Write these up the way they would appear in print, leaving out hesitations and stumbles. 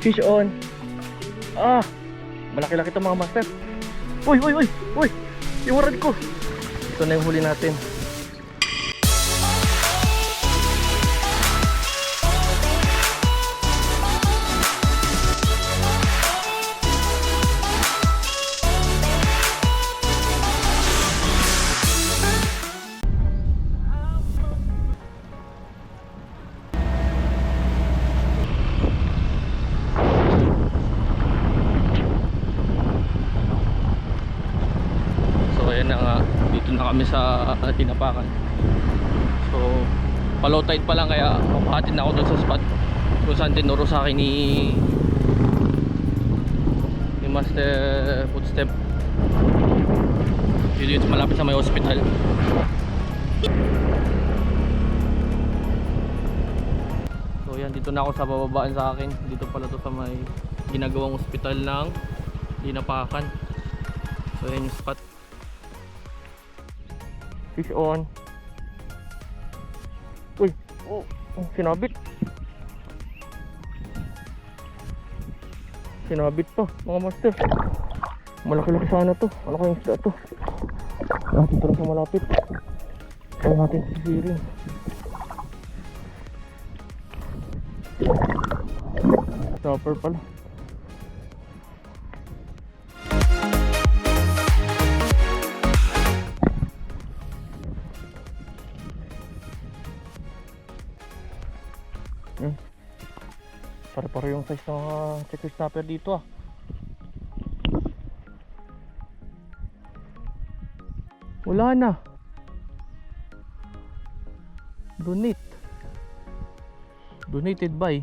Fish on. Ah, malaki-laki ito mga master. Uy, uy, uy, uy, yung rod ko. Ito na yung huli natin. Dito na kami sa tinapakan. So follow tide pa lang, kaya mapahatid na ako dun sa spot kung saan tinuro sa akin ni Master Footstep. Dito malapit sa may hospital. So yan, dito na ako sa bababaan sa akin. Dito pala to sa may ginagawang hospital ng Dinapakan. So yan yung spot. Fish on. Uy, oh, sinabit. Sinabit to mga master. Malaki-laki sana to. Ano kayong isda to? Natin ito lang sa malapit. Kaya natin sisirin. Stopper pala. Pare-pare yung size ng mga checker snapper dito ah. Wala na. Donated by.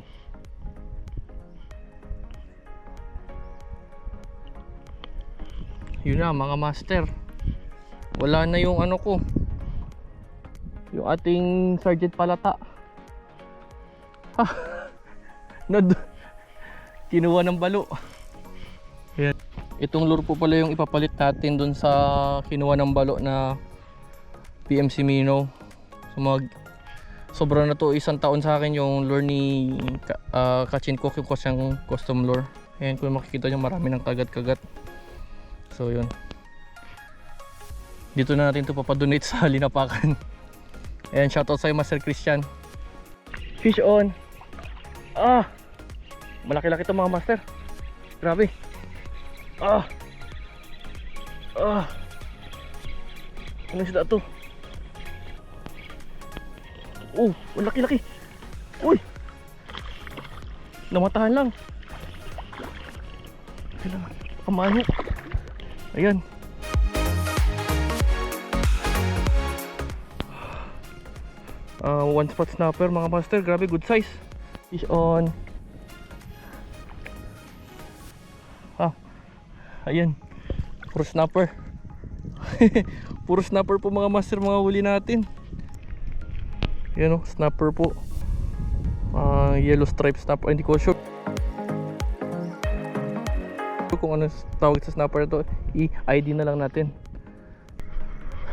Yun na mga master. Wala na yung ano ko, yung ating Sergeant Palata. Kinuha ng balo. Ayan. Itong lure po pala yung ipapalit natin dun sa kinuha ng balo na PMC Minnow. So sobra na to, 1 taon sa akin yung lure ni Kachin Cook, yung kasyang custom lure. Ayan, kung makikita nyo marami ng kagat-kagat. So yun, dito na natin to papadonate sa Dinapakan. Ayan, shoutout sa'yo Master Christian. Fish on. Ah, malaki-laki ito mga master. Grabe. Ano isda to? Oh, laki-laki. Uy, namatahan lang. Kamano. Ayan. One spot snapper mga master. Grabe, good size. Fish on. Ayan, puro snapper. Puro snapper po mga master, mga huli natin. Ayan o, snapper po. Yellow stripe snapper. Hindi ko sure kung ano tawag sa snapper to. I-ID na lang natin.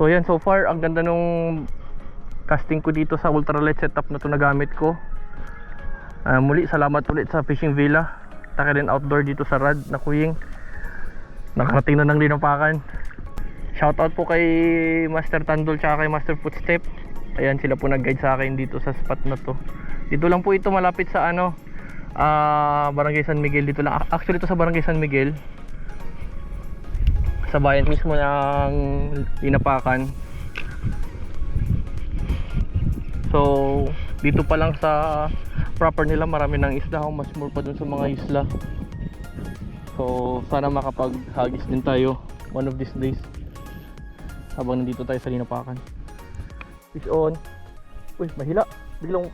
So ayan, so far ang ganda nung casting ko dito sa ultralight setup na to na gamit ko. Muli, salamat ulit sa Fishing Villa Takarin Outdoor dito sa Rad na Kuying. Nakarating na ng Dinapakan. Shoutout po kay Master Tandol tsaka kay Master Footstep. Ayan, sila po nag-guide sa akin dito sa spot na to. Dito lang po ito, malapit sa Barangay San Miguel. Dito lang, actually ito sa Barangay San Miguel, sa bayan mismo ng Dinapakan. So dito pa lang sa proper nila marami ng isda. Mas more pa dun sa mga isla. So sana makapaghagis din tayo one of these days habang nandito tayo sa Dinapakan. Fish on. Uy, mahila. Biglang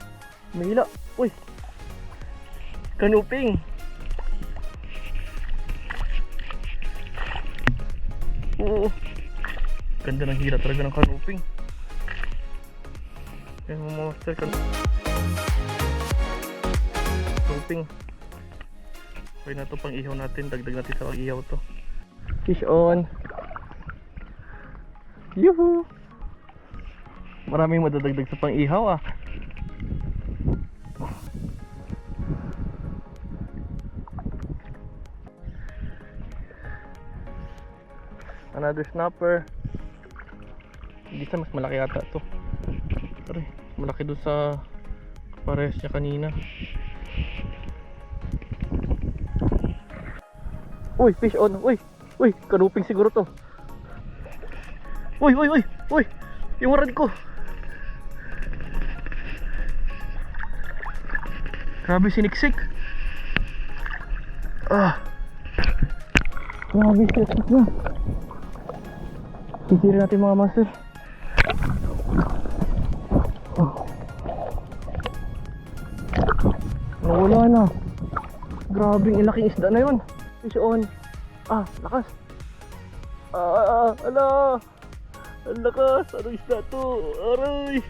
mahila. Uy, kanuping. Oo, ganda ng hila talaga ng kanuping. Ayan mga master, kanuping. Okay na to, pang ihaw natin. Dagdag natin sa pag-ihaw to. Fish on. Yuhu! Maraming madadagdag sa pang ihaw ah. Another snapper. Hindi sa mas malaki yata to. Pare, malaki doon sa pares niya kanina. Uy, fish on. Uy, uy, kanuping siguro to. Uy, uy, uy, uy. Yung rod ko. Grabe siniksik. Grabe siniksik na. Sisirin natin mga master. Nawala na. Grabing ilaking isda na yun. Fish on. Lakas. Ala. Ang lakas. Ano isda to? Aray.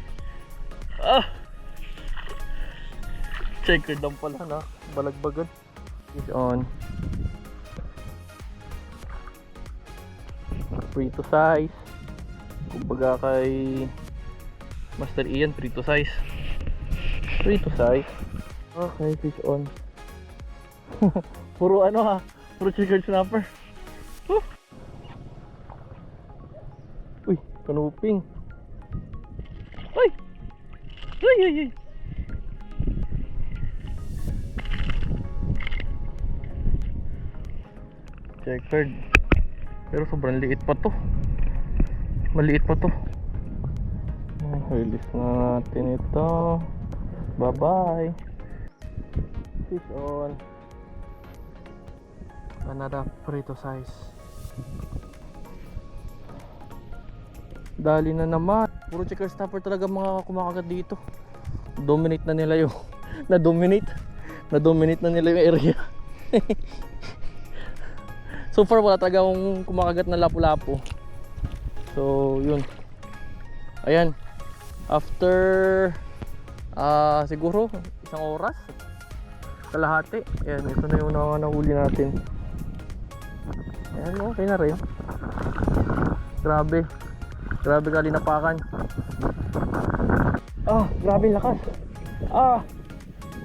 Checkered lang pala na. Balagbagan. Fish on. Free to size. Kumbaga kay Master Ian, free to size. Free to size. Okay, fish on. Puro ano ha, puro checkered snapper. Uy, kanuping. Uy! Uy, uy, uy. Checkered. Pero sobrang liit pa to. Maliit pa to. Release na natin ito. Bye bye. Fish on. Another prito size. Dali na naman. Puro checker snapper talaga mga kumakagat dito. Dominate na nila yung na-dominate na nila yung area. So far wala talaga akong kumakagat na lapu-lapu. So yun. Ayan. After siguro isang oras kalahati. Ayan, ito na yung nahuli natin. Ayan, okay na rin. Grabe kalinapakan. Grabe lakas.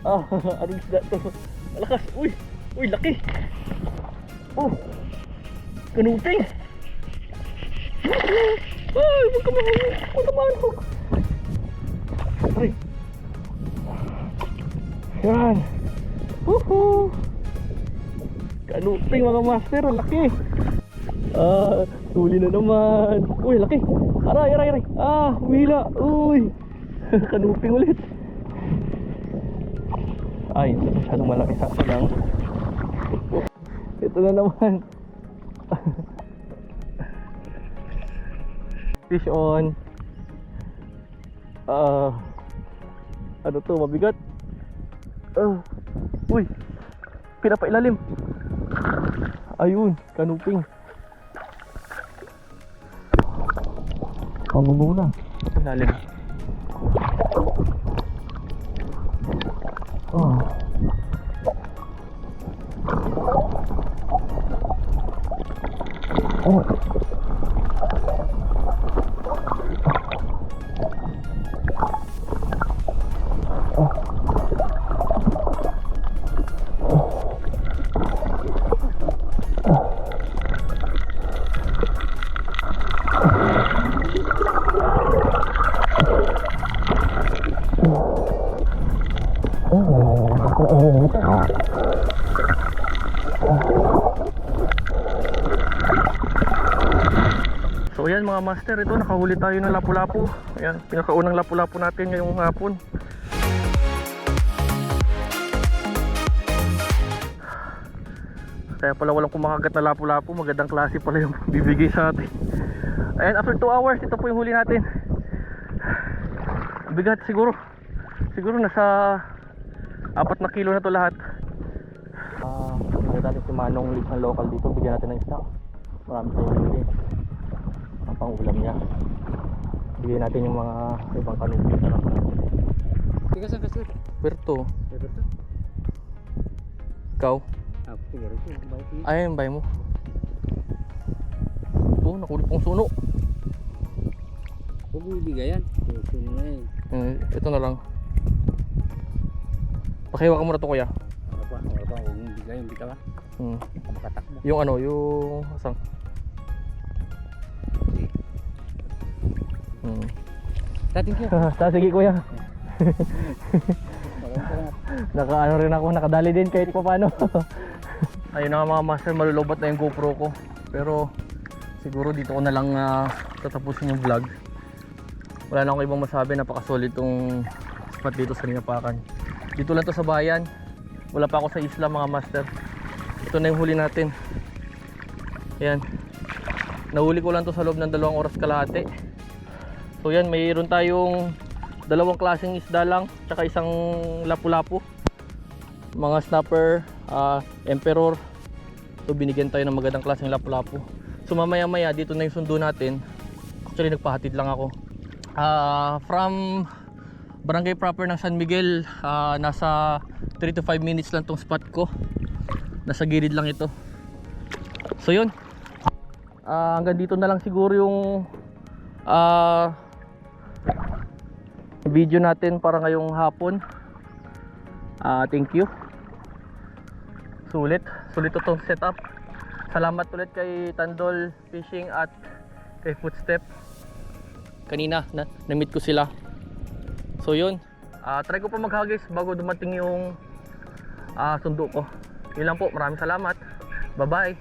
Anong isda to? Malakas. Uy, laki. Kanuping. Huwag ka mahulog. Aray. Yan. Woohoo. Kanuping mga master, laki. Huli na naman. Uy, laki. Aray. Humila. Uy. Kanuping ulit. Ay, masyadong malaki sa lang. Ito na naman. Fish on. Ano to, mabigat. Uy, pinapailalim. Ayun, kanuping. Pangunguna. Ilalim. So ayan mga master, ito nakahuli tayo ng lapu-lapu. Ayan, pinakaunang lapu-lapu natin ngayong hapon. Kaya pala walang kumakagat na lapu-lapu, magandang klase pala yung bibigay sa atin. Ayan, after 2 hours, ito po yung huli natin. Bigat siguro nasa 4 na kilo na to lahat. Bigyan natin si Manong Lips ng local dito, bigyan natin ng isda. Marami tayong bigyan ang pang-ulam niya. Bigyan natin yung mga ibang kanuping. Tiga saan ka sir? Berto. Berto? Ikaw? Ako tiga rin siya. Ay, yung bay mo. Ito, nakulit pong suno. Huwag mo ibigayan. Suno na eh. Ito na lang. Pakiwa ka muna to kuya. Wala pa. Huwag mo ibigayan. Bitaw ka. Makatakbo. Yung ano, yung asang. Dating kaya. Sige kuya. Salamat. Naka rin ako, nakadali din kahit pa paano. Ayun na nga mga master, malulubat na yung GoPro ko. Pero siguro dito ko na lang tatapusin yung vlog. Wala na akong ibang masabi, napakasolid tong spot dito sa Linapakan. Dito lang to sa bayan. Wala pa ako sa isla mga master. Ito na yung huli natin. Ayan. Nahuli ko lang to sa loob ng 2 oras kalahati. So yan, mayroon tayong 2 klaseng isda lang, tsaka isang lapu-lapu. Mga snapper, emperor. So binigyan tayo ng magandang klaseng lapu-lapu. So mamaya-maya dito na yung sundo natin. Actually nagpahatid lang ako. From barangay proper ng San Miguel, nasa 3 to 5 minutes lang tong spot ko. Nasa gilid lang ito. So yun, hanggang dito na lang siguro yung video natin para ngayong hapon. Thank you. Sulit itong setup. Salamat ulit kay Tandol Fishing at kay Footstep. Kanina na-meet ko sila. So yun, try ko pa maghagis bago dumating yung sundo ko. Yun lang po, maraming salamat. Bye bye.